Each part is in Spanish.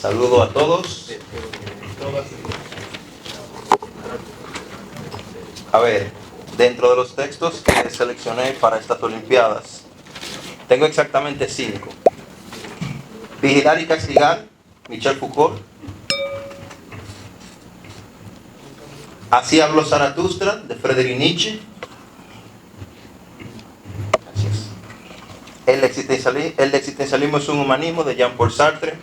Saludo a todos. A ver, dentro de los textos que seleccioné para estas Olimpiadas, tengo exactamente 5. Vigilar y castigar, Michel Foucault. Así habló Zaratustra, de Friedrich Nietzsche. El existencialismo es un humanismo, de Jean-Paul Sartre.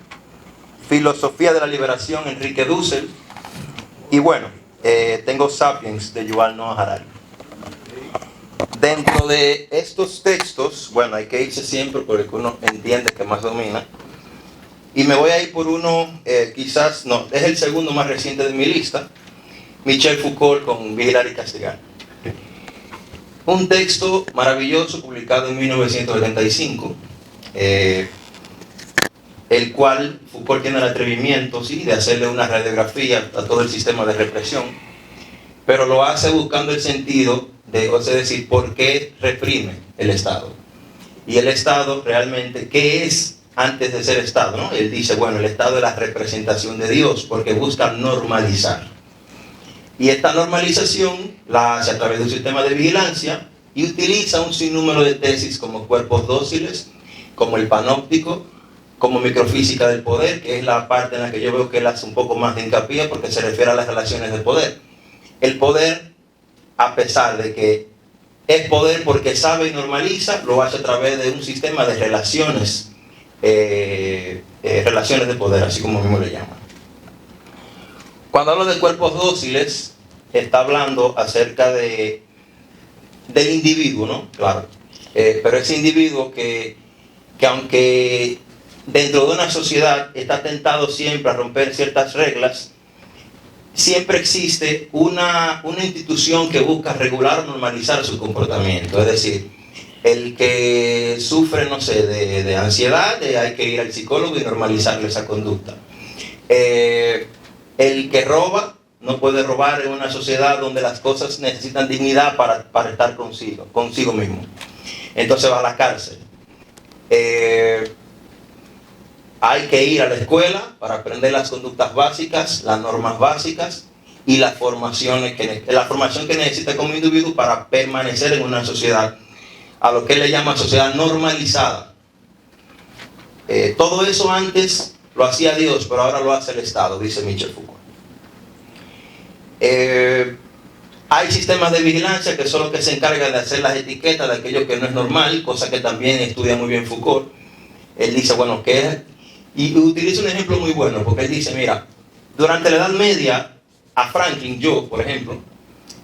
Filosofía de la liberación, Enrique Dussel. Y bueno, tengo Sapiens, de Yuval Noah Harari. Dentro de estos textos, bueno, hay que irse siempre por el que uno entiende que más domina. Y me voy a ir por uno, quizás, no, es el segundo más reciente de mi lista, Michel Foucault con Vigilar y Castigar. Un texto maravilloso publicado en 1975, el cual Foucault tiene el atrevimiento, sí, de hacerle una radiografía a todo el sistema de represión, pero lo hace buscando el sentido de, o sea, decir, ¿por qué reprime el Estado? Y el Estado realmente, ¿qué es antes de ser Estado, ¿no? Él dice, bueno, el Estado es la representación de Dios, porque busca normalizar. Y esta normalización la hace a través de un sistema de vigilancia y utiliza un sinnúmero de tesis como cuerpos dóciles, como el panóptico, como microfísica del poder, que es la parte en la que yo veo que él hace un poco más de hincapié porque se refiere a las relaciones de poder. El poder, a pesar de que es poder porque sabe y normaliza, lo hace a través de un sistema de relaciones, relaciones de poder, así como mismo le llaman. Cuando hablo de cuerpos dóciles, está hablando acerca del individuo, ¿no? Claro. Pero ese individuo que aunque dentro de una sociedad está tentado siempre a romper ciertas reglas, siempre existe una institución que busca regular o normalizar su comportamiento. Es decir, el que sufre, no sé, de ansiedad, hay que ir al psicólogo y normalizarle esa conducta. El que roba no puede robar en una sociedad donde las cosas necesitan dignidad para estar consigo mismo. Entonces va a la cárcel. Hay que ir a la escuela para aprender las conductas básicas, las normas básicas y la formación que necesita como individuo para permanecer en una sociedad, a lo que él le llama sociedad normalizada. Todo eso antes lo hacía Dios, pero ahora lo hace el Estado, dice Michel Foucault. Hay sistemas de vigilancia que son los que se encargan de hacer las etiquetas de aquello que no es normal, cosa que también estudia muy bien Foucault. Él dice, bueno, ¿qué es? Y utiliza un ejemplo muy bueno, porque él dice, mira, durante la Edad Media, a Franklin, por ejemplo,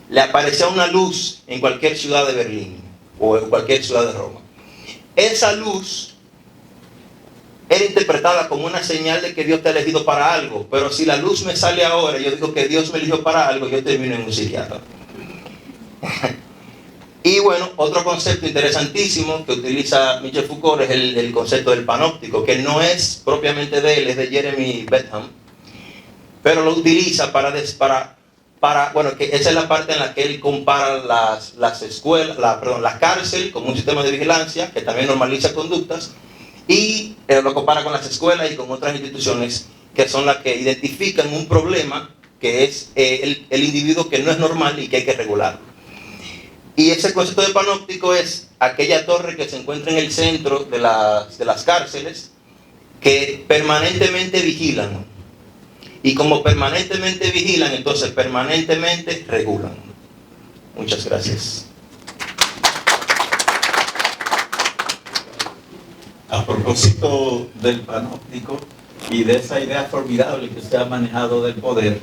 le aparecía una luz en cualquier ciudad de Berlín o en cualquier ciudad de Roma. Esa luz era interpretada como una señal de que Dios te ha elegido para algo, pero si la luz me sale ahora y yo digo que Dios me eligió para algo, yo termino en un psiquiatra. Y bueno, otro concepto interesantísimo que utiliza Michel Foucault es el concepto del panóptico, que no es propiamente de él, es de Jeremy Bentham, pero lo utiliza bueno, que esa es la parte en la que él compara las escuelas, la cárcel como un sistema de vigilancia que también normaliza conductas, y lo compara con las escuelas y con otras instituciones que son las que identifican un problema que es el individuo que no es normal y que hay que regularlo. Y ese concepto de panóptico es aquella torre que se encuentra en el centro de las cárceles que permanentemente vigilan. Y como permanentemente vigilan, entonces permanentemente regulan. Muchas gracias. A propósito del panóptico y de esa idea formidable que usted ha manejado del poder,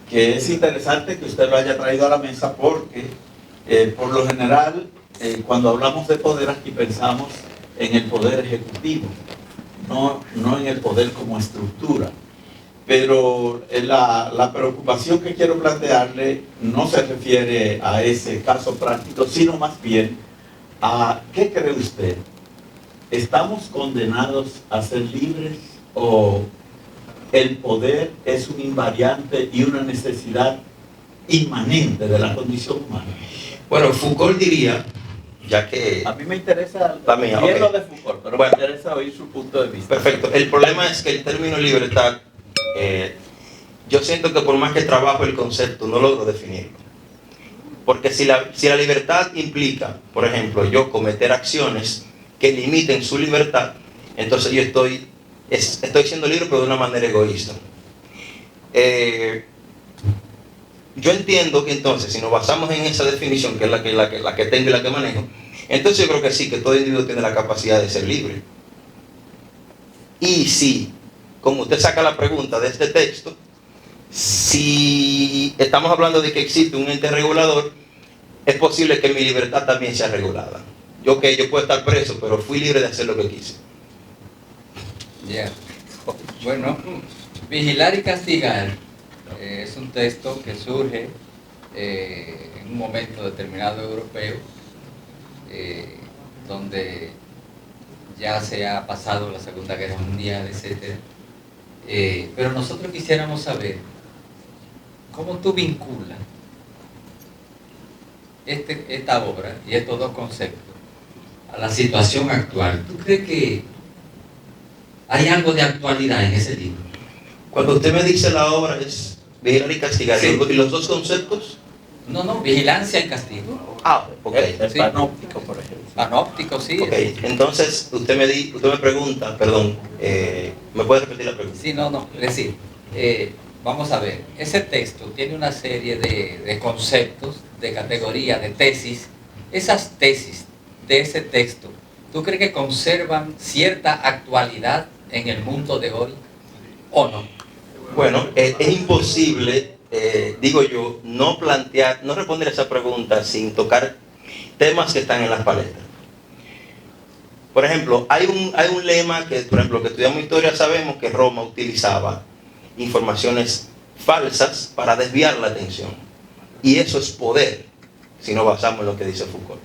que es interesante que usted lo haya traído a la mesa porque por lo general cuando hablamos de poder aquí pensamos en el poder ejecutivo, no en el poder como estructura. Pero la preocupación que quiero plantearle no se refiere a ese caso práctico, sino más bien a ¿qué cree usted? ¿Estamos condenados a ser libres o el poder es un invariante y una necesidad inmanente de la condición humana? Bueno, Foucault diría ya que... A mí me interesa La mía, bien ok. lo de Foucault, pero Bueno. me interesa oír su punto de vista. Perfecto. El problema es que el término libertad, yo siento que por más que trabajo el concepto, no logro definirlo. Porque si la libertad implica, por ejemplo, yo cometer acciones que limiten su libertad, entonces yo estoy siendo libre, pero de una manera egoísta. Yo entiendo que entonces, si nos basamos en esa definición, que es la que tengo y la que manejo, entonces yo creo que sí, que todo individuo tiene la capacidad de ser libre. Y si, como usted saca la pregunta de este texto, si estamos hablando de que existe un ente regulador, es posible que mi libertad también sea regulada. Yo puedo estar preso, pero fui libre de hacer lo que quise. Yeah. Bueno, vigilar y castigar es un texto que surge en un momento determinado europeo, donde ya se ha pasado la Segunda Guerra Mundial, etc. Pero nosotros quisiéramos saber cómo tú vinculas esta obra y estos dos conceptos a la situación actual. ¿Tú crees que hay algo de actualidad en ese libro? Cuando usted me dice la obra es vigilar y castigar, Sí. ¿y los dos conceptos? No, vigilancia y castigo. Ok. El Sí. panóptico, por ejemplo. Panóptico, sí. Ok, entonces usted me pregunta, perdón, ¿me puede repetir la pregunta? Sí, no, es decir, vamos a ver, ese texto tiene una serie de conceptos, de categorías, de tesis. Esas tesis de ese texto, ¿tú crees que conservan cierta actualidad en el mundo de hoy o no? Bueno, es imposible, digo yo, no responder esa pregunta sin tocar temas que están en las paletas. Por ejemplo, hay un lema que, por ejemplo, que estudiamos historia, sabemos que Roma utilizaba informaciones falsas para desviar la atención. Y eso es poder, si nos basamos en lo que dice Foucault.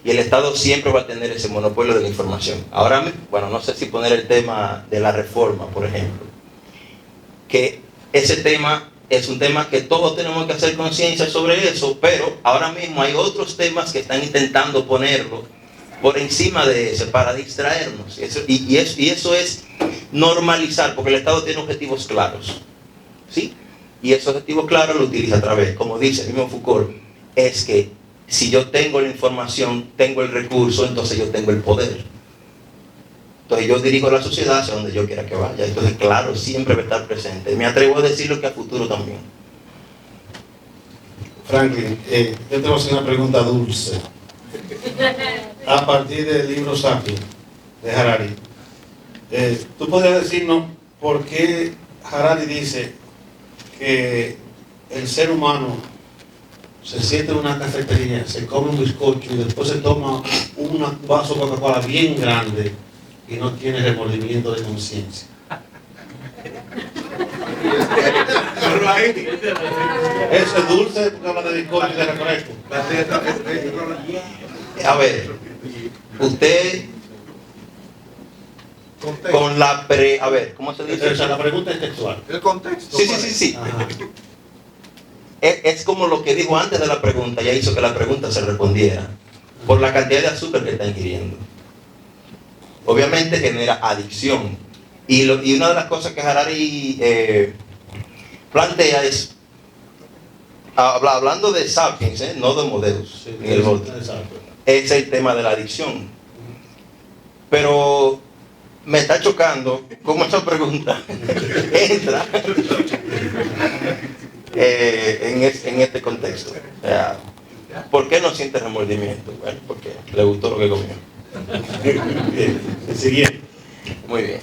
Y el Estado siempre va a tener ese monopolio de la información. Ahora, bueno, no sé si poner el tema de la reforma, por ejemplo. Que ese tema es un tema que todos tenemos que hacer conciencia sobre eso, pero ahora mismo hay otros temas que están intentando ponerlo por encima de ese para distraernos. Y eso es normalizar, porque el Estado tiene objetivos claros, ¿sí? Y esos objetivos claros lo utiliza a través, como dice el mismo Foucault, es que si yo tengo la información, tengo el recurso, entonces yo tengo el poder. Entonces yo dirijo la sociedad hacia donde yo quiera que vaya. Entonces, claro, siempre va a estar presente. Me atrevo a decirlo que a futuro también. Franklin, yo te voy a hacer una pregunta dulce. A partir del libro Sapiens de Harari, ¿tú podrías decirnos por qué Harari dice que el ser humano se siente en una cafetería, se come un bizcocho y después se toma un vaso de Coca-Cola bien grande y no tiene remordimiento de conciencia? Eso es dulce porque habla de bizcocho y de refresco. A ver, usted con la a ver, ¿cómo se dice? O sea, la pregunta es textual. El contexto. Sí. Ajá. Es como lo que dijo antes de la pregunta, ya hizo que la pregunta se respondiera. Por la cantidad de azúcar que está ingiriendo. Obviamente genera adicción. Y una de las cosas que Harari plantea es, hablando de Sapiens, no de Modeus, Sí, ni el otro, exacto. es el tema de la adicción. Pero me está chocando cómo esa pregunta entra en este contexto. O sea, ¿por qué no siente remordimiento? Bueno, porque le gustó lo que comió. Bien, el siguiente. Muy bien.